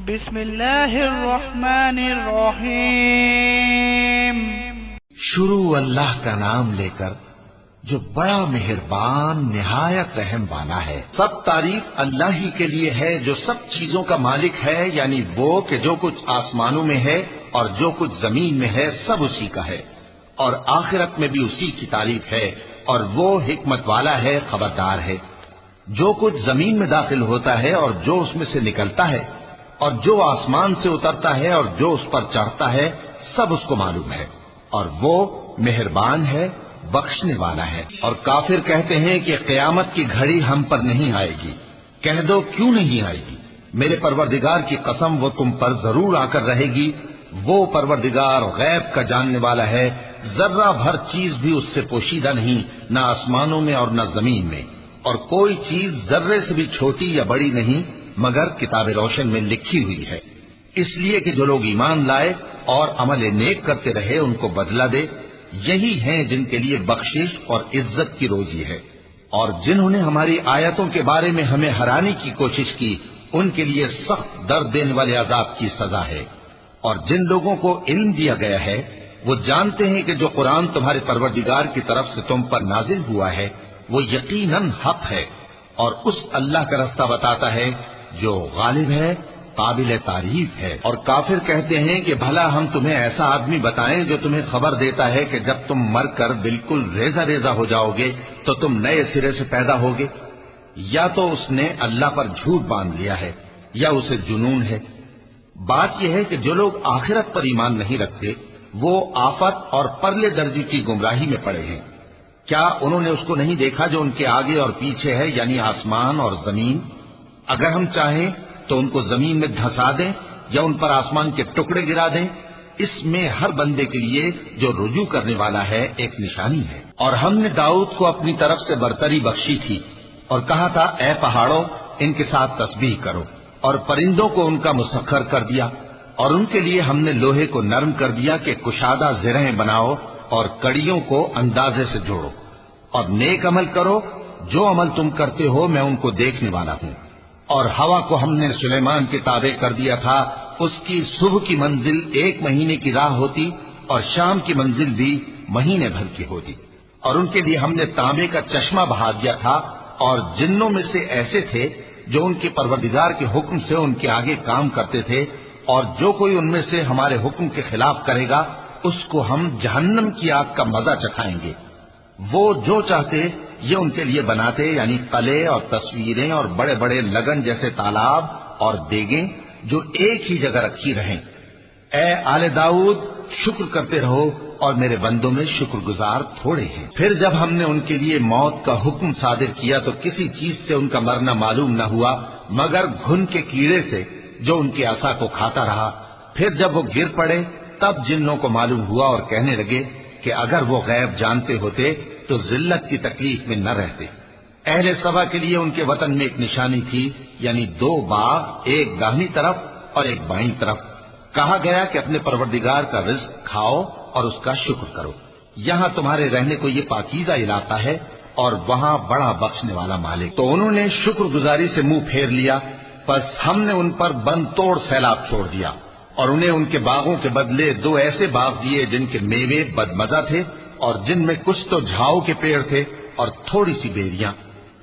بسم اللہ الرحمن الرحیم۔ شروع اللہ کا نام لے کر جو بڑا مہربان نہایت رحم والا ہے۔ سب تعریف اللہ ہی کے لیے ہے جو سب چیزوں کا مالک ہے، یعنی وہ کہ جو کچھ آسمانوں میں ہے اور جو کچھ زمین میں ہے سب اسی کا ہے، اور آخرت میں بھی اسی کی تعریف ہے، اور وہ حکمت والا ہے، خبردار ہے۔ جو کچھ زمین میں داخل ہوتا ہے اور جو اس میں سے نکلتا ہے اور جو آسمان سے اترتا ہے اور جو اس پر چڑھتا ہے سب اس کو معلوم ہے، اور وہ مہربان ہے، بخشنے والا ہے۔ اور کافر کہتے ہیں کہ قیامت کی گھڑی ہم پر نہیں آئے گی۔ کہہ دو کیوں نہیں آئے گی؟ میرے پروردگار کی قسم وہ تم پر ضرور آ کر رہے گی۔ وہ پروردگار غیب کا جاننے والا ہے، ذرہ بھر چیز بھی اس سے پوشیدہ نہیں، نہ آسمانوں میں اور نہ زمین میں، اور کوئی چیز ذرے سے بھی چھوٹی یا بڑی نہیں مگر کتاب روشن میں لکھی ہوئی ہے۔ اس لیے کہ جو لوگ ایمان لائے اور عمل نیک کرتے رہے ان کو بدلہ دے، یہی ہیں جن کے لیے بخشش اور عزت کی روزی ہے۔ اور جنہوں نے ہماری آیتوں کے بارے میں ہمیں ہرانے کی کوشش کی ان کے لیے سخت درد دینے والے عذاب کی سزا ہے۔ اور جن لوگوں کو علم دیا گیا ہے وہ جانتے ہیں کہ جو قرآن تمہارے پروردگار کی طرف سے تم پر نازل ہوا ہے وہ یقیناً حق ہے، اور اس اللہ کا رستہ بتاتا ہے جو غالب ہے، قابل تعریف ہے۔ اور کافر کہتے ہیں کہ بھلا ہم تمہیں ایسا آدمی بتائیں جو تمہیں خبر دیتا ہے کہ جب تم مر کر بالکل ریزہ ریزہ ہو جاؤ گے تو تم نئے سرے سے پیدا ہوگے؟ یا تو اس نے اللہ پر جھوٹ باندھ لیا ہے یا اسے جنون ہے۔ بات یہ ہے کہ جو لوگ آخرت پر ایمان نہیں رکھتے وہ آفت اور پرلے درجے کی گمراہی میں پڑے ہیں۔ کیا انہوں نے اس کو نہیں دیکھا جو ان کے آگے اور پیچھے ہے، یعنی آسمان اور زمین؟ اگر ہم چاہیں تو ان کو زمین میں دھسا دیں یا ان پر آسمان کے ٹکڑے گرا دیں۔ اس میں ہر بندے کے لیے جو رجوع کرنے والا ہے ایک نشانی ہے۔ اور ہم نے داؤد کو اپنی طرف سے برتری بخشی تھی اور کہا تھا اے پہاڑوں ان کے ساتھ تسبیح کرو، اور پرندوں کو ان کا مسخر کر دیا، اور ان کے لیے ہم نے لوہے کو نرم کر دیا کہ کشادہ زرہیں بناؤ اور کڑیوں کو اندازے سے جوڑو، اور نیک عمل کرو، جو عمل تم کرتے ہو میں ان کو دیکھنے والا ہوں۔ اور ہوا کو ہم نے سلیمان کے تابع کر دیا تھا، اس کی صبح کی منزل 1 مہینے کی راہ ہوتی اور شام کی منزل بھی مہینے بھر کی ہوتی۔ اور ان کے لیے ہم نے تانبے کا چشمہ بہا دیا تھا، اور جنوں میں سے ایسے تھے جو ان کے پروردگار کے حکم سے ان کے آگے کام کرتے تھے، اور جو کوئی ان میں سے ہمارے حکم کے خلاف کرے گا اس کو ہم جہنم کی آگ کا مزہ چکھائیں گے۔ وہ جو چاہتے یہ ان کے لیے بناتے، یعنی قلعے اور تصویریں اور بڑے بڑے لگن جیسے تالاب اور دیگیں جو ایک ہی جگہ رکھی رہیں۔ اے آل داؤد شکر کرتے رہو، اور میرے بندوں میں شکر گزار تھوڑے ہیں۔ پھر جب ہم نے ان کے لیے موت کا حکم صادر کیا تو کسی چیز سے ان کا مرنا معلوم نہ ہوا مگر گھن کے کیڑے سے جو ان کے عصا کو کھاتا رہا۔ پھر جب وہ گر پڑے تب جنوں کو معلوم ہوا اور کہنے لگے کہ اگر وہ غیب جانتے ہوتے تو ذلت کی تکلیف میں نہ رہتے۔ اہل سبا کے لیے ان کے وطن میں ایک نشانی تھی، یعنی 2 باغ، ایک داہنی طرف اور ایک بائیں طرف۔ کہا گیا کہ اپنے پروردگار کا رزق کھاؤ اور اس کا شکر کرو، یہاں تمہارے رہنے کو یہ پاکیزہ علاقہ ہے اور وہاں بڑا بخشنے والا مالک۔ تو انہوں نے شکر گزاری سے منہ پھیر لیا، پس ہم نے ان پر بند توڑ سیلاب چھوڑ دیا، اور انہیں ان کے باغوں کے بدلے 2 ایسے باغ دیے جن کے میوے بدمزہ تھے اور جن میں کچھ تو جھاؤ کے پیڑ تھے اور تھوڑی سی بیریاں۔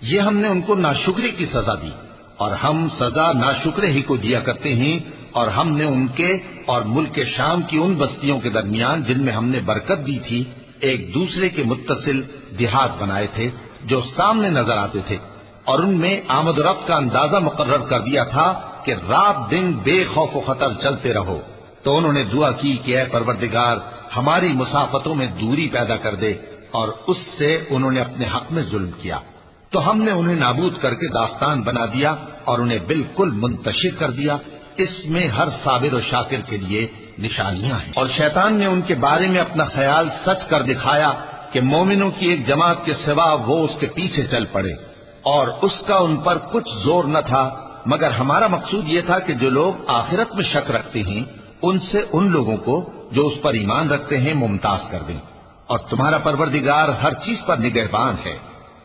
یہ ہم نے ان کو ناشکری کی سزا دی، اور ہم سزا ناشکرے ہی کو دیا کرتے ہیں۔ اور ہم نے ان کے اور ملک شام کی ان بستیوں کے درمیان جن میں ہم نے برکت دی تھی ایک دوسرے کے متصل دیہات بنائے تھے جو سامنے نظر آتے تھے، اور ان میں آمد و رفت کا اندازہ مقرر کر دیا تھا کہ رات دن بے خوف و خطر چلتے رہو۔ تو انہوں نے دعا کی کہ اے پروردگار ہماری مسافتوں میں دوری پیدا کر دے، اور اس سے انہوں نے اپنے حق میں ظلم کیا تو ہم نے انہیں نابود کر کے داستان بنا دیا اور انہیں بالکل منتشر کر دیا۔ اس میں ہر صابر و شاکر کے لیے نشانیاں ہیں۔ اور شیطان نے ان کے بارے میں اپنا خیال سچ کر دکھایا کہ مومنوں کی ایک جماعت کے سوا وہ اس کے پیچھے چل پڑے، اور اس کا ان پر کچھ زور نہ تھا، مگر ہمارا مقصود یہ تھا کہ جو لوگ آخرت میں شک رکھتے ہیں ان سے ان لوگوں کو جو اس پر ایمان رکھتے ہیں ممتاز کر دیں، اور تمہارا پروردگار ہر چیز پر نگہبان ہے۔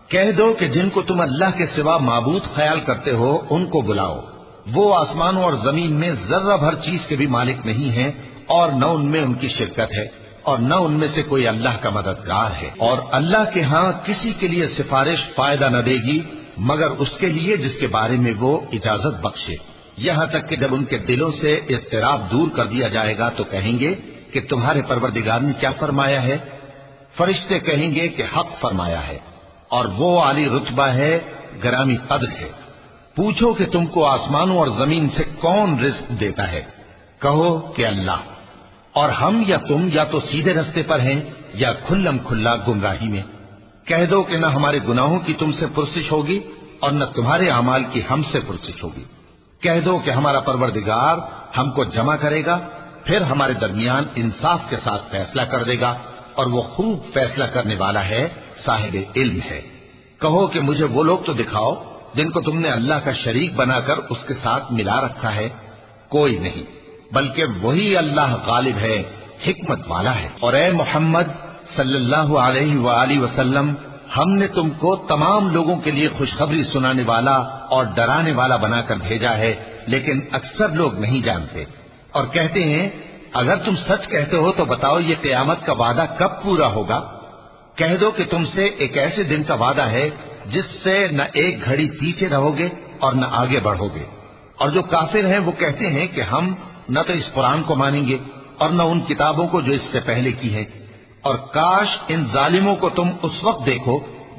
کہہ دو کہ جن کو تم اللہ کے سوا معبود خیال کرتے ہو ان کو بلاؤ، وہ آسمانوں اور زمین میں ذرہ بھر چیز کے بھی مالک نہیں ہیں، اور نہ ان میں ان کی شرکت ہے، اور نہ ان میں سے کوئی اللہ کا مددگار ہے، اور اللہ کے ہاں کسی کے لیے سفارش فائدہ نہ دے گی مگر اس کے لیے جس کے بارے میں وہ اجازت بخشے، یہاں تک کہ جب ان کے دلوں سے اضطراب دور کر دیا جائے گا تو کہیں گے کہ تمہارے پروردگار نے کیا فرمایا ہے؟ فرشتے کہیں گے کہ حق فرمایا ہے، اور وہ عالی رتبہ ہے، گرامی قدر ہے۔ پوچھو کہ تم کو آسمانوں اور زمین سے کون رزق دیتا ہے؟ کہو کہ اللہ، اور ہم یا تم یا تو سیدھے رستے پر ہیں یا کھلم کھلا گمراہی میں۔ کہہ دو کہ نہ ہمارے گناہوں کی تم سے پرسش ہوگی اور نہ تمہارے اعمال کی ہم سے پرسش ہوگی۔ کہہ دو کہ ہمارا پروردگار ہم کو جمع کرے گا، پھر ہمارے درمیان انصاف کے ساتھ فیصلہ کر دے گا، اور وہ خوب فیصلہ کرنے والا ہے، صاحب علم ہے۔ کہو کہ مجھے وہ لوگ تو دکھاؤ جن کو تم نے اللہ کا شریک بنا کر اس کے ساتھ ملا رکھا ہے۔ کوئی نہیں، بلکہ وہی اللہ غالب ہے، حکمت والا ہے۔ اور اے محمد صلی اللہ علیہ وآلہ وسلم، ہم نے تم کو تمام لوگوں کے لیے خوشخبری سنانے والا اور ڈرانے والا بنا کر بھیجا ہے، لیکن اکثر لوگ نہیں جانتے، اور کہتے ہیں اگر تم سچ کہتے ہو تو بتاؤ یہ قیامت کا وعدہ کب پورا ہوگا؟ کہہ دو کہ تم سے ایک ایسے دن کا وعدہ ہے جس سے نہ ایک گھڑی پیچھے رہو گے اور نہ آگے بڑھو گے۔ اور جو کافر ہیں وہ کہتے ہیں کہ ہم نہ تو اس قرآن کو مانیں گے اور نہ ان کتابوں کو جو اس سے پہلے کی ہے، اور کاش ان ظالموں کو تم اس وقت دیکھو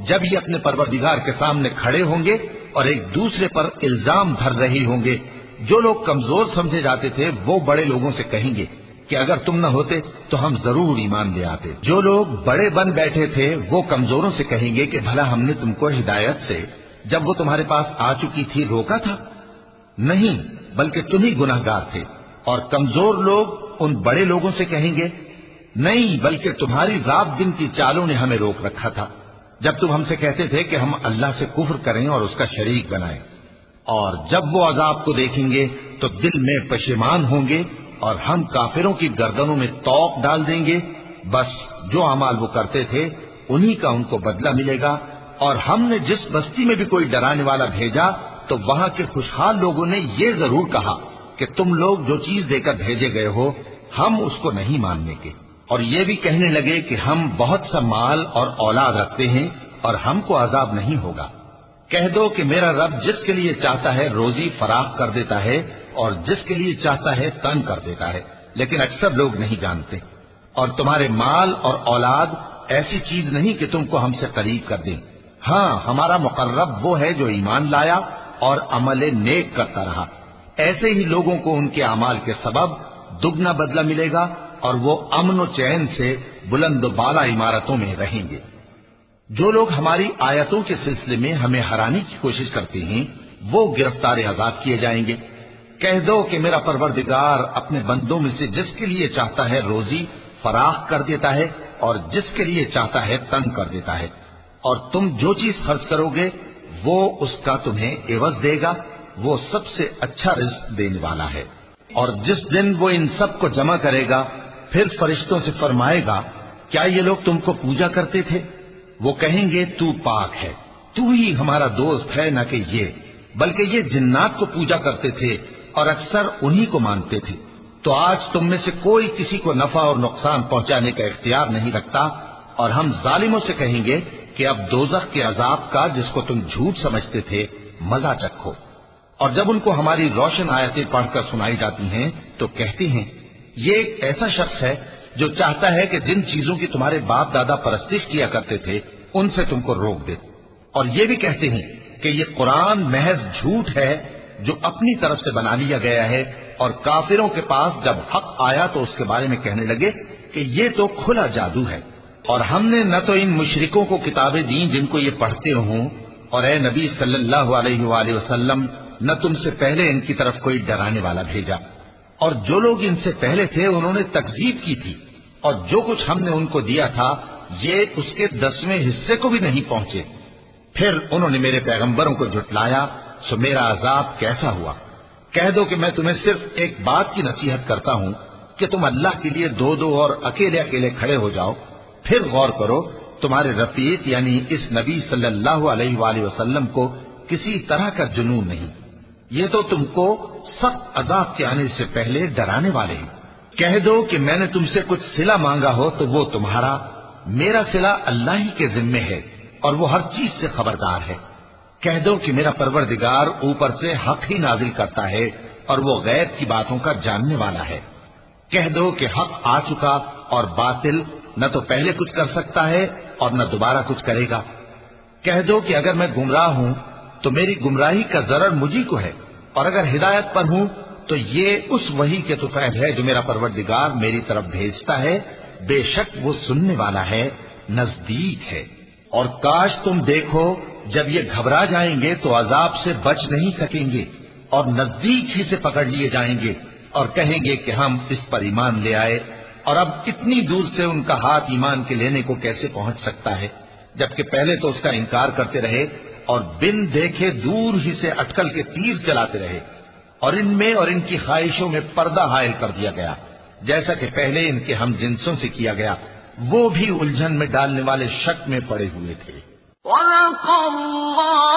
جب یہ اپنے پروردگار کے سامنے کھڑے ہوں گے اور ایک دوسرے پر الزام دھر رہے ہوں گے۔ جو لوگ کمزور سمجھے جاتے تھے وہ بڑے لوگوں سے کہیں گے کہ اگر تم نہ ہوتے تو ہم ضرور ایمان لے آتے۔ جو لوگ بڑے بن بیٹھے تھے وہ کمزوروں سے کہیں گے کہ بھلا ہم نے تم کو ہدایت سے جب وہ تمہارے پاس آ چکی تھی روکا تھا؟ نہیں، بلکہ تم ہی گناہگار تھے۔ اور کمزور لوگ ان بڑے لوگوں سے کہیں گے نہیں، بلکہ تمہاری رات دن کی چالوں نے ہمیں روک رکھا تھا جب تم ہم سے کہتے تھے کہ ہم اللہ سے کفر کریں اور اس کا شریک بنائیں۔ اور جب وہ عذاب کو دیکھیں گے تو دل میں پشیمان ہوں گے، اور ہم کافروں کی گردنوں میں توق ڈال دیں گے۔ بس جو اعمال وہ کرتے تھے انہی کا ان کو بدلہ ملے گا۔ اور ہم نے جس بستی میں بھی کوئی ڈرانے والا بھیجا تو وہاں کے خوشحال لوگوں نے یہ ضرور کہا کہ تم لوگ جو چیز دے کر بھیجے گئے ہو ہم اس کو نہیں ماننے کے، اور یہ بھی کہنے لگے کہ ہم بہت سا مال اور اولاد رکھتے ہیں اور ہم کو عذاب نہیں ہوگا۔ کہہ دو کہ میرا رب جس کے لیے چاہتا ہے روزی فراخ کر دیتا ہے اور جس کے لیے چاہتا ہے تنگ کر دیتا ہے، لیکن اکثر لوگ نہیں جانتے۔ اور تمہارے مال اور اولاد ایسی چیز نہیں کہ تم کو ہم سے قریب کر دیں۔ ہاں، ہمارا مقرب وہ ہے جو ایمان لایا اور عمل نیک کرتا رہا۔ ایسے ہی لوگوں کو ان کے اعمال کے سبب دگنا بدلہ ملے گا، اور وہ امن و چین سے بلند و بالا عمارتوں میں رہیں گے۔ جو لوگ ہماری آیتوں کے سلسلے میں ہمیں ہرانے کی کوشش کرتے ہیں وہ گرفتار عذاب کیے جائیں گے۔ کہہ دو کہ میرا پروردگار اپنے بندوں میں سے جس کے لیے چاہتا ہے روزی فراخ کر دیتا ہے اور جس کے لیے چاہتا ہے تنگ کر دیتا ہے، اور تم جو چیز خرچ کرو گے وہ اس کا تمہیں عوض دے گا، وہ سب سے اچھا رزق دینے والا ہے۔ اور جس دن وہ ان سب کو جمع کرے گا پھر فرشتوں سے فرمائے گا کیا یہ لوگ تم کو پوجا کرتے تھے؟ وہ کہیں گے تو پاک ہے، تو ہی ہمارا دوست ہے، نہ کہ یہ، بلکہ یہ جنات کو پوجا کرتے تھے اور اکثر انہی کو مانتے تھے۔ تو آج تم میں سے کوئی کسی کو نفع اور نقصان پہنچانے کا اختیار نہیں رکھتا، اور ہم ظالموں سے کہیں گے کہ اب دوزخ کے عذاب کا جس کو تم جھوٹ سمجھتے تھے مزہ چکھو۔ اور جب ان کو ہماری روشن آیتیں پڑھ کر سنائی جاتی ہیں تو کہتے ہیں یہ ایک ایسا شخص ہے جو چاہتا ہے کہ جن چیزوں کی تمہارے باپ دادا پرستش کیا کرتے تھے ان سے تم کو روک دے۔ اور یہ بھی کہتے ہیں کہ یہ قرآن محض جھوٹ ہے جو اپنی طرف سے بنا لیا گیا ہے، اور کافروں کے پاس جب حق آیا تو اس کے بارے میں کہنے لگے کہ یہ تو کھلا جادو ہے۔ اور ہم نے نہ تو ان مشرکوں کو کتابیں دیں جن کو یہ پڑھتے ہوں، اور اے نبی صلی اللہ علیہ وآلہ وسلم نہ تم سے پہلے ان کی طرف کوئی ڈرانے والا بھیجا، اور جو لوگ ان سے پہلے تھے انہوں نے تکذیب کی تھی، اور جو کچھ ہم نے ان کو دیا تھا یہ اس کے 10ویں حصے کو بھی نہیں پہنچے۔ پھر انہوں نے میرے پیغمبروں کو جھٹلایا، سو میرا عذاب کیسا ہوا۔ کہہ دو کہ میں تمہیں صرف ایک بات کی نصیحت کرتا ہوں کہ تم اللہ کے لیے دو دو اور اکیلے اکیلے کھڑے ہو جاؤ، پھر غور کرو تمہارے رفیق یعنی اس نبی صلی اللہ علیہ وآلہ وسلم کو کسی طرح کا جنون نہیں، یہ تو تم کو سخت عذاب کے آنے سے پہلے ڈرانے والے ہیں۔ کہہ دو کہ میں نے تم سے کچھ صلہ مانگا ہو تو وہ تمہارا، میرا صلہ اللہ ہی کے ذمے ہے اور وہ ہر چیز سے خبردار ہے۔ کہہ دو کہ میرا پروردگار اوپر سے حق ہی نازل کرتا ہے اور وہ غیب کی باتوں کا جاننے والا ہے۔ کہہ دو کہ حق آ چکا اور باطل نہ تو پہلے کچھ کر سکتا ہے اور نہ دوبارہ کچھ کرے گا۔ کہہ دو کہ اگر میں گمراہ ہوں تو میری گمراہی کا ضرر مجھی کو ہے، اور اگر ہدایت پر ہوں تو یہ اس وحی کے طفیل ہے جو میرا پروردگار میری طرف بھیجتا ہے، بے شک وہ سننے والا ہے، نزدیک ہے۔ اور کاش تم دیکھو جب یہ گھبرا جائیں گے تو عذاب سے بچ نہیں سکیں گے اور نزدیک ہی سے پکڑ لیے جائیں گے اور کہیں گے کہ ہم اس پر ایمان لے آئے، اور اب اتنی دور سے ان کا ہاتھ ایمان کے لینے کو کیسے پہنچ سکتا ہے، جبکہ پہلے تو اس کا انکار کرتے رہے اور بن دیکھے دور ہی سے اٹکل کے تیر چلاتے رہے، اور ان میں اور ان کی خواہشوں میں پردہ حائل کر دیا گیا، جیسا کہ پہلے ان کے ہم جنسوں سے کیا گیا، وہ بھی الجھن میں ڈالنے والے شک میں پڑے ہوئے تھے۔ وَلَقَ اللَّهُ